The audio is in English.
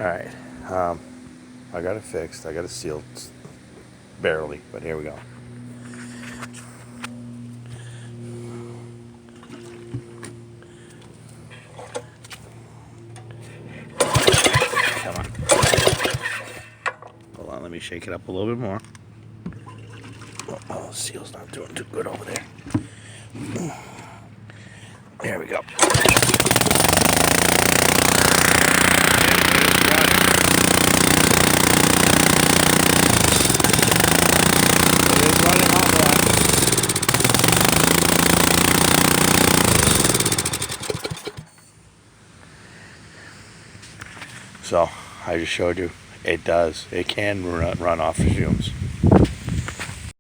Alright, I got it fixed. I got it sealed. Barely, but here we go. Come on. Hold on, let me shake it up a little bit more. Oh, the seal's not doing too good over there. There we go. So I just showed you it does. It can run off the fumes.